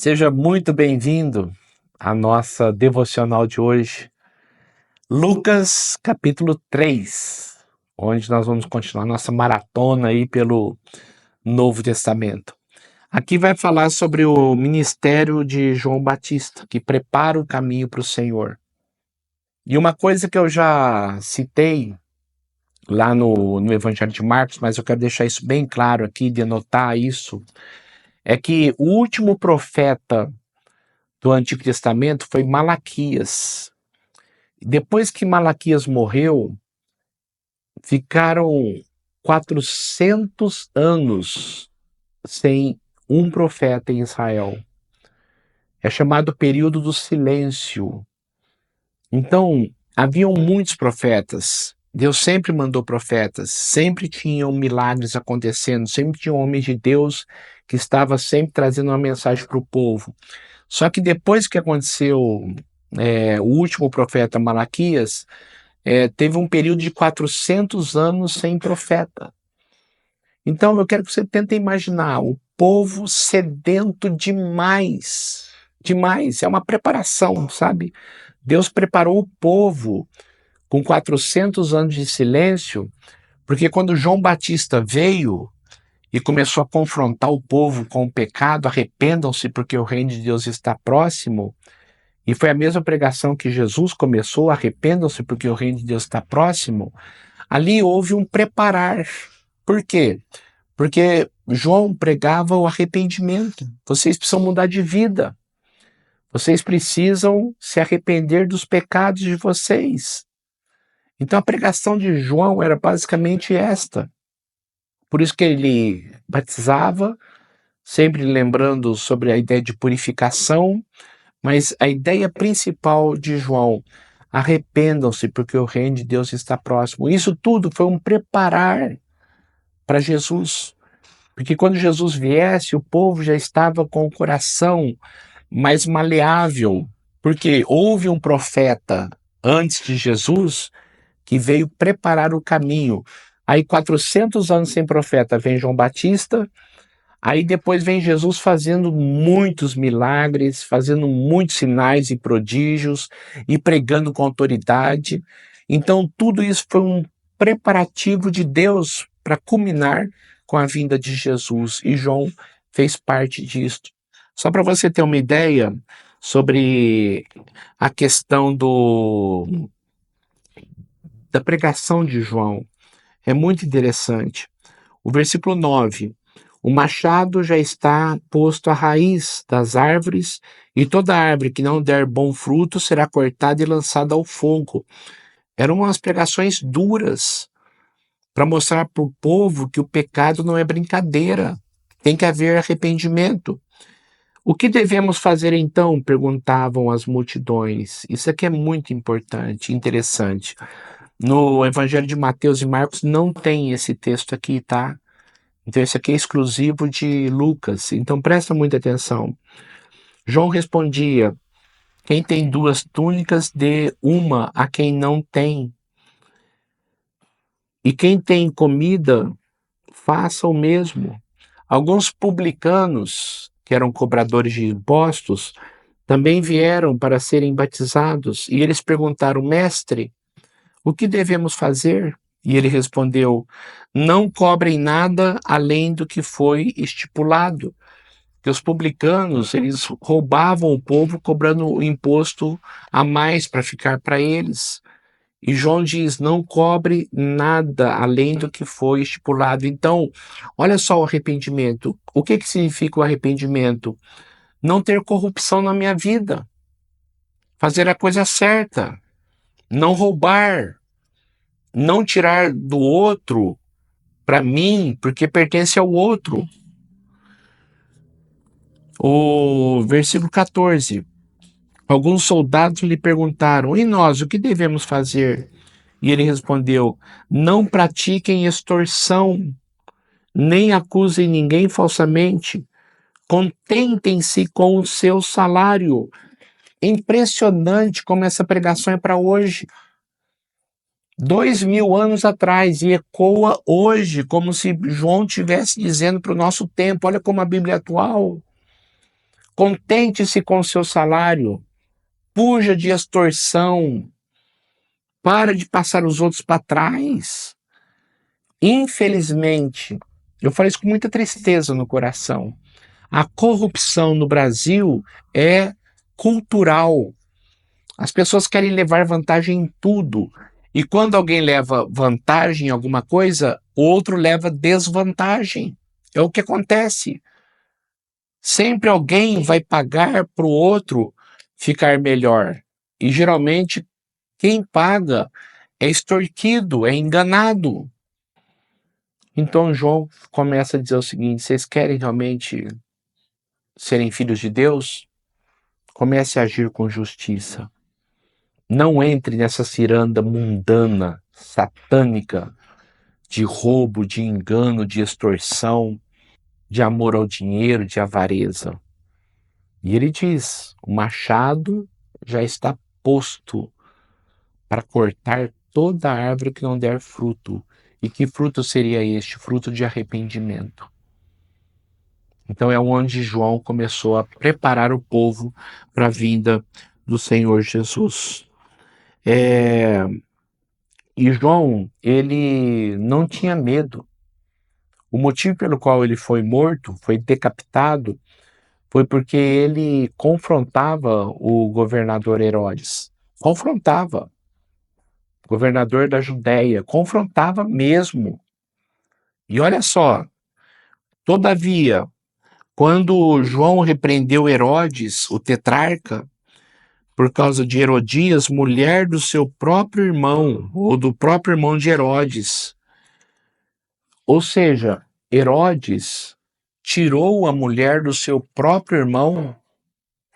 Seja muito bem-vindo à nossa devocional de hoje, Lucas capítulo 3, onde nós vamos continuar nossa maratona aí pelo Novo Testamento. Aqui vai falar sobre o ministério de João Batista, que prepara o caminho para o Senhor. E uma coisa que eu já citei lá no Evangelho de Marcos, mas eu quero deixar isso bem claro aqui, denotar isso, é que o último profeta do Antigo Testamento foi Malaquias. Depois que Malaquias morreu, ficaram 400 anos sem um profeta em Israel. É chamado período do silêncio. Então, haviam muitos profetas. Deus sempre mandou profetas, sempre tinham milagres acontecendo, sempre tinha homens de Deus que estava sempre trazendo uma mensagem para o povo. Só que depois que aconteceu o último profeta Malaquias, teve um período de 400 anos sem profeta. Então eu quero que você tente imaginar o povo sedento demais, demais, é uma preparação, sabe? Deus preparou o povo com 400 anos de silêncio, porque quando João Batista veio e começou a confrontar o povo com o pecado, arrependam-se porque o reino de Deus está próximo, e foi a mesma pregação que Jesus começou, arrependam-se porque o reino de Deus está próximo. Ali houve um preparar. Por quê? Porque João pregava o arrependimento. Vocês precisam mudar de vida. Vocês precisam se arrepender dos pecados de vocês. Então a pregação de João era basicamente esta. Por isso que ele batizava, sempre lembrando sobre a ideia de purificação, mas a ideia principal de João, arrependam-se porque o reino de Deus está próximo. Isso tudo foi um preparar para Jesus. Porque quando Jesus viesse, o povo já estava com o coração mais maleável. Porque houve um profeta antes de Jesus que veio preparar o caminho. Aí 400 anos sem profeta vem João Batista. Aí depois vem Jesus fazendo muitos milagres, fazendo muitos sinais e prodígios e pregando com autoridade. Então tudo isso foi um preparativo de Deus para culminar com a vinda de Jesus, e João fez parte disso. Só para você ter uma ideia sobre a questão da pregação de João, é muito interessante. O versículo 9: o machado já está posto à raiz das árvores, e toda árvore que não der bom fruto será cortada e lançada ao fogo. Eram umas pregações duras para mostrar para o povo que o pecado não é brincadeira, tem que haver arrependimento. O que devemos fazer então? Perguntavam as multidões. Isso aqui é muito importante, interessante. No Evangelho de Mateus e Marcos não tem esse texto aqui, tá? Então esse aqui é exclusivo de Lucas, então presta muita atenção. João respondia: quem tem 2 túnicas, dê uma a quem não tem. E quem tem comida, faça o mesmo. Alguns publicanos, que eram cobradores de impostos, também vieram para serem batizados, e eles perguntaram: mestre, o que devemos fazer? E ele respondeu: não cobrem nada além do que foi estipulado. Que os publicanos, eles roubavam o povo cobrando o imposto a mais para ficar para eles. E João diz: não cobre nada além do que foi estipulado. Então, olha só o arrependimento. O que significa o arrependimento? Não ter corrupção na minha vida. Fazer a coisa certa. Não roubar. Não tirar do outro para mim, porque pertence ao outro. O versículo 14. Alguns soldados lhe perguntaram: e nós, o que devemos fazer? E ele respondeu: não pratiquem extorsão, nem acusem ninguém falsamente. Contentem-se com o seu salário. É impressionante como essa pregação é para hoje. 2000 anos atrás, e ecoa hoje, como se João estivesse dizendo para o nosso tempo. Olha como a Bíblia é atual. Contente-se com o seu salário. Fuja de extorsão. Para de passar os outros para trás. Infelizmente, eu falo isso com muita tristeza no coração. A corrupção no Brasil é cultural. As pessoas querem levar vantagem em tudo. E quando alguém leva vantagem em alguma coisa, o outro leva desvantagem. É o que acontece. Sempre alguém vai pagar para o outro ficar melhor. E geralmente quem paga é extorquido, é enganado. Então João começa a dizer o seguinte: vocês querem realmente serem filhos de Deus? Comece a agir com justiça. Não entre nessa ciranda mundana, satânica, de roubo, de engano, de extorsão, de amor ao dinheiro, de avareza. E ele diz: o machado já está posto para cortar toda árvore que não der fruto. E que fruto seria este? Fruto de arrependimento. Então é onde João começou a preparar o povo para a vinda do Senhor Jesus. E João, ele não tinha medo. O motivo pelo qual ele foi morto, foi decapitado, foi porque ele confrontava o governador Herodes. Confrontava. Governador da Judéia. Confrontava mesmo. E olha só, todavia, quando João repreendeu Herodes, o tetrarca, por causa de Herodias, mulher do seu próprio irmão, ou do próprio irmão de Herodes. Ou seja, Herodes tirou a mulher do seu próprio irmão.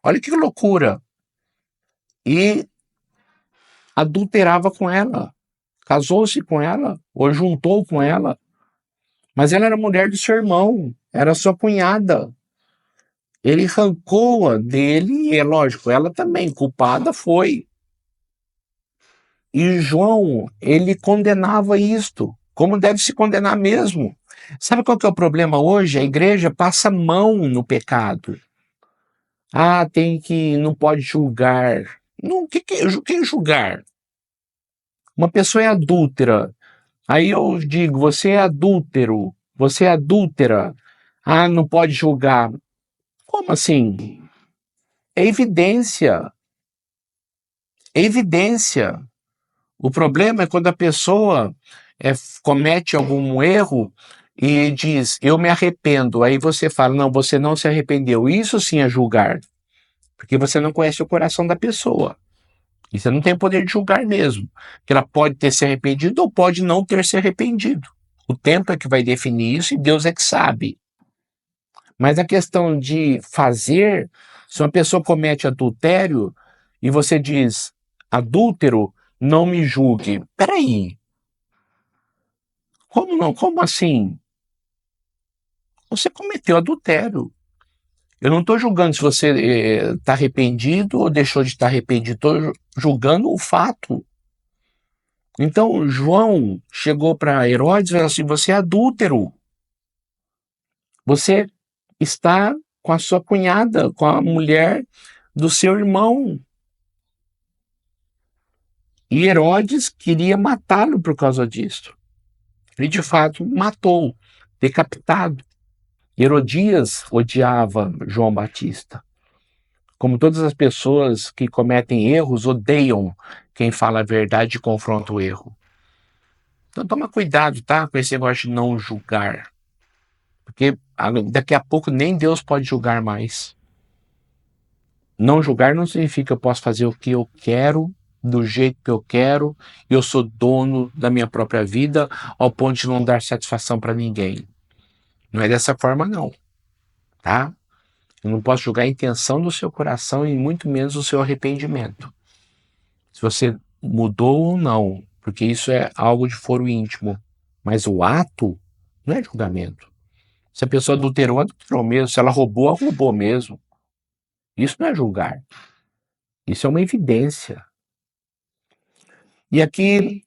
Olha que loucura! E adulterava com ela, casou-se com ela, ou juntou com ela. Mas ela era mulher do seu irmão, era sua cunhada. Ele arrancou-a dele, e é lógico, ela também, culpada foi. E João, ele condenava isto, como deve se condenar mesmo. Sabe qual que é o problema hoje? A igreja passa a mão no pecado. Ah, não pode julgar. Não, que julgar? Uma pessoa é adúltera. Aí eu digo, você é adúltero, você é adúltera. Ah, não pode julgar. Como assim? É evidência. É evidência. O problema é quando a pessoa comete algum erro e diz, eu me arrependo. Aí você fala, não, você não se arrependeu. Isso sim é julgar. Porque você não conhece o coração da pessoa. E você não tem poder de julgar mesmo. Que ela pode ter se arrependido ou pode não ter se arrependido. O tempo é que vai definir isso e Deus é que sabe. Mas a questão de fazer, se uma pessoa comete adultério e você diz, adúltero, não me julgue. Peraí. Como não? Como assim? Você cometeu adultério. Eu não estou julgando se você está arrependido ou deixou de estar arrependido. Estou julgando o fato. Então, João chegou para Herodes e falou assim, você é adúltero. Você está com a sua cunhada, com a mulher do seu irmão. E Herodes queria matá-lo por causa disso. Ele, de fato, matou, decapitado. Herodias odiava João Batista. Como todas as pessoas que cometem erros odeiam quem fala a verdade e confronta o erro. Então toma cuidado, tá? Com esse negócio de não julgar. Porque daqui a pouco nem Deus pode julgar mais. Não julgar não significa que eu posso fazer o que eu quero, do jeito que eu quero, e eu sou dono da minha própria vida, ao ponto de não dar satisfação para ninguém. Não é dessa forma, não. Tá? Eu não posso julgar a intenção do seu coração e muito menos o seu arrependimento. Se você mudou ou não, porque isso é algo de foro íntimo. Mas o ato não é julgamento. Se a pessoa adulterou, adulterou mesmo. Se ela roubou, roubou mesmo. Isso não é julgar. Isso é uma evidência. E aqui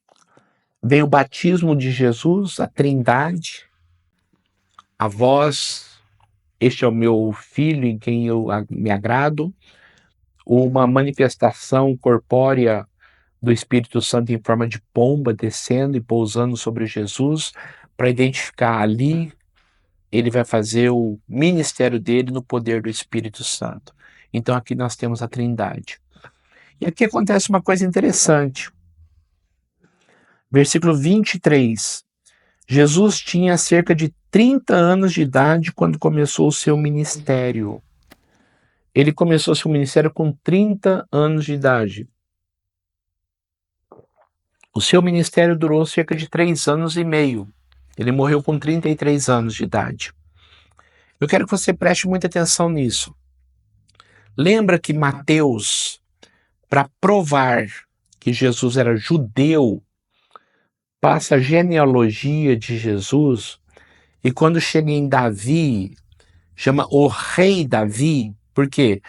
vem o batismo de Jesus, a Trindade, a voz este é o meu filho em quem eu me agrado, uma manifestação corpórea do Espírito Santo em forma de pomba descendo e pousando sobre Jesus, para identificar ali, ele vai fazer o ministério dele no poder do Espírito Santo. Então aqui nós temos a Trindade. E aqui acontece uma coisa interessante. Versículo 23. Jesus tinha cerca de 30 anos de idade quando começou o seu ministério. Ele começou seu ministério com 30 anos de idade. O seu ministério durou cerca de 3 anos e meio. Ele morreu com 33 anos de idade. Eu quero que você preste muita atenção nisso. Lembra que Mateus, para provar que Jesus era judeu, passa a genealogia de Jesus e quando chega em Davi, chama o rei Davi, por quê?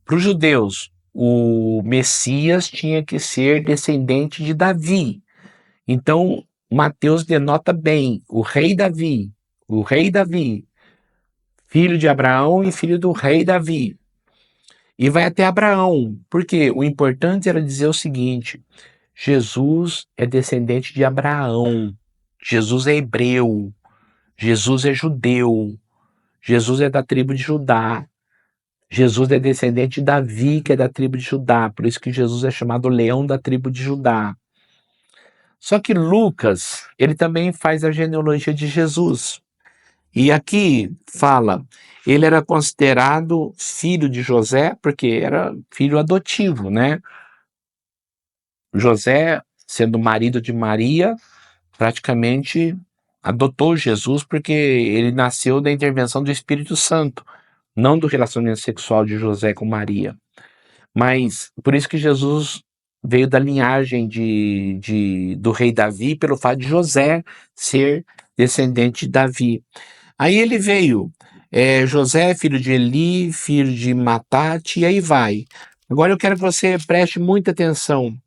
Para os judeus, o Messias tinha que ser descendente de Davi. Então, Mateus denota bem o rei Davi, filho de Abraão e filho do rei Davi. E vai até Abraão, porque o importante era dizer o seguinte: Jesus é descendente de Abraão, Jesus é hebreu, Jesus é judeu, Jesus é da tribo de Judá, Jesus é descendente de Davi, que é da tribo de Judá, por isso que Jesus é chamado leão da tribo de Judá. Só que Lucas, ele também faz a genealogia de Jesus. E aqui fala, ele era considerado filho de José, porque era filho adotivo, né? José, sendo marido de Maria, praticamente adotou Jesus porque ele nasceu da intervenção do Espírito Santo, não do relacionamento sexual de José com Maria. Mas por isso que Jesus veio da linhagem do rei Davi, pelo fato de José ser descendente de Davi. Aí ele veio, José, filho de Eli, filho de Matate, e aí vai. Agora eu quero que você preste muita atenção.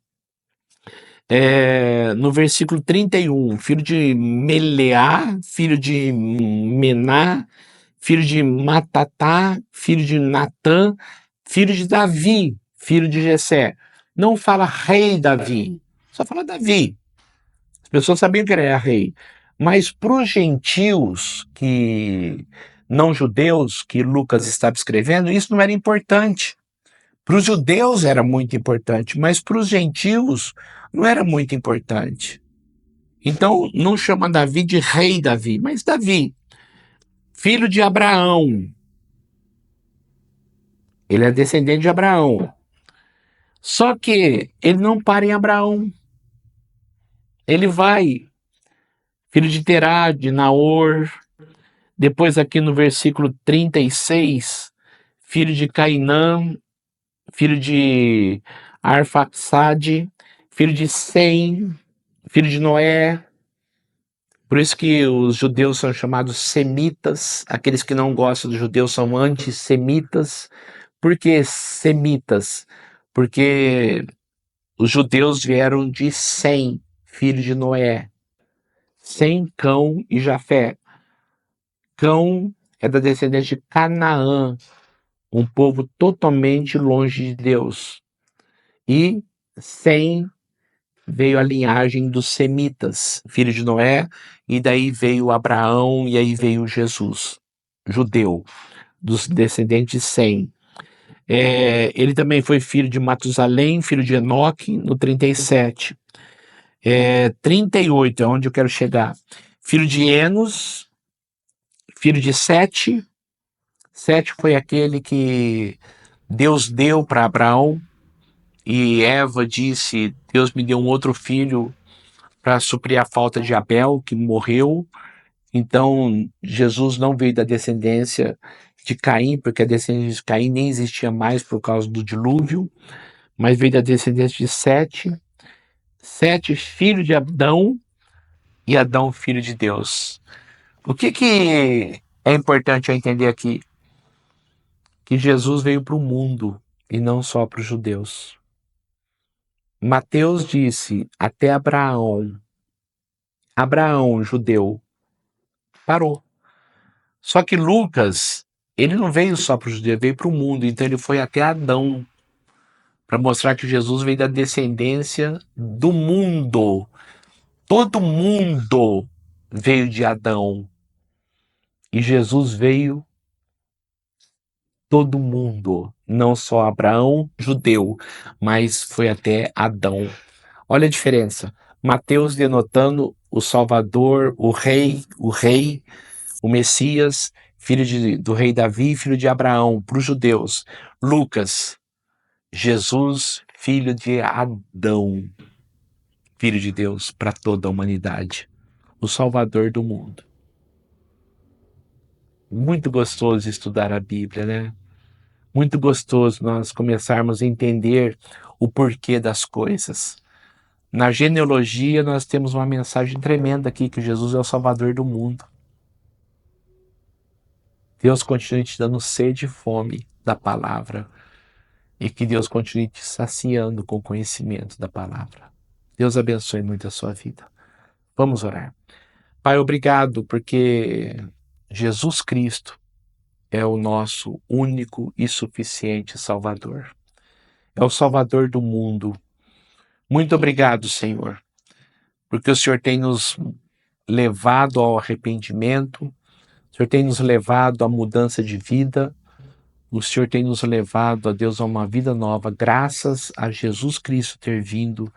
No versículo 31, filho de Meleá, filho de Mená, filho de Matatá, filho de Natã, filho de Davi, filho de Jessé. Não fala rei Davi, só fala Davi. As pessoas sabiam que ele era rei. Mas para os gentios, que não judeus, que Lucas estava escrevendo, isso não era importante. Para os judeus era muito importante, mas para os gentios não era muito importante. Então não chama Davi de rei Davi, mas Davi, filho de Abraão. Ele é descendente de Abraão. Só que ele não para em Abraão. Ele vai, filho de Terá, de Naor. Depois aqui no versículo 36, filho de Cainã, filho de Arfaxade, filho de Sem, filho de Noé. Por isso que os judeus são chamados semitas, aqueles que não gostam dos judeus são antissemitas. Por que semitas? Porque os judeus vieram de Sem, filho de Noé. Sem, Cão e Jafé. Cão é da descendência de Canaã, um povo totalmente longe de Deus. E Sem veio a linhagem dos semitas, filho de Noé, e daí veio Abraão e aí veio Jesus, judeu, dos descendentes de Sem. Ele também foi filho de Matusalém, filho de Enoque, no 37. 38 é onde eu quero chegar. Filho de Enos, filho de Sete. Sete foi aquele que Deus deu para Abraão e Eva disse: Deus me deu um outro filho para suprir a falta de Abel, que morreu. Então Jesus não veio da descendência de Caim, porque a descendência de Caim nem existia mais por causa do dilúvio, mas veio da descendência de Sete. Sete, filho de Adão, e Adão, filho de Deus. O que é importante eu entender aqui? Que Jesus veio para o mundo e não só para os judeus. Mateus disse até Abraão. Abraão, judeu, parou. Só que Lucas Ele não veio só para o judeu, veio para o mundo. Então ele foi até Adão para mostrar que Jesus veio da descendência do mundo. Todo mundo veio de Adão. E Jesus veio todo mundo, não só Abraão, judeu, mas foi até Adão. Olha a diferença. Mateus denotando o Salvador, o Messias, do rei Davi, filho de Abraão, para os judeus. Lucas, Jesus, filho de Adão, filho de Deus para toda a humanidade, o Salvador do mundo. Muito gostoso estudar a Bíblia, né? Muito gostoso nós começarmos a entender o porquê das coisas. Na genealogia nós temos uma mensagem tremenda aqui, que Jesus é o Salvador do mundo. Deus continue te dando sede e fome da palavra, e que Deus continue te saciando com o conhecimento da palavra. Deus abençoe muito a sua vida. Vamos orar. Pai, obrigado porque Jesus Cristo é o nosso único e suficiente Salvador. É o Salvador do mundo. Muito obrigado, Senhor, porque o Senhor tem nos levado ao arrependimento, o Senhor tem nos levado à mudança de vida, o Senhor tem nos levado, a Deus, a uma vida nova, graças a Jesus Cristo ter vindo,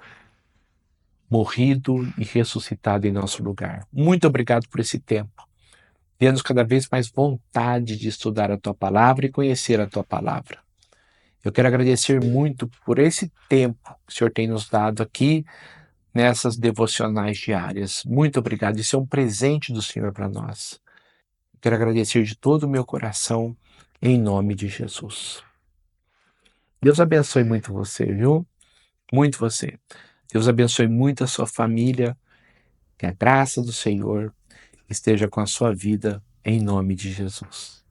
morrido e ressuscitado em nosso lugar. Muito obrigado por esse tempo. Dê-nos cada vez mais vontade de estudar a Tua Palavra e conhecer a Tua Palavra. Eu quero agradecer muito por esse tempo que o Senhor tem nos dado aqui nessas devocionais diárias. Muito obrigado. Isso é um presente do Senhor para nós. Quero agradecer de todo o meu coração, em nome de Jesus. Deus abençoe muito você, viu? Muito você. Deus abençoe muito a sua família. Que a graça do Senhor esteja com a sua vida, em nome de Jesus.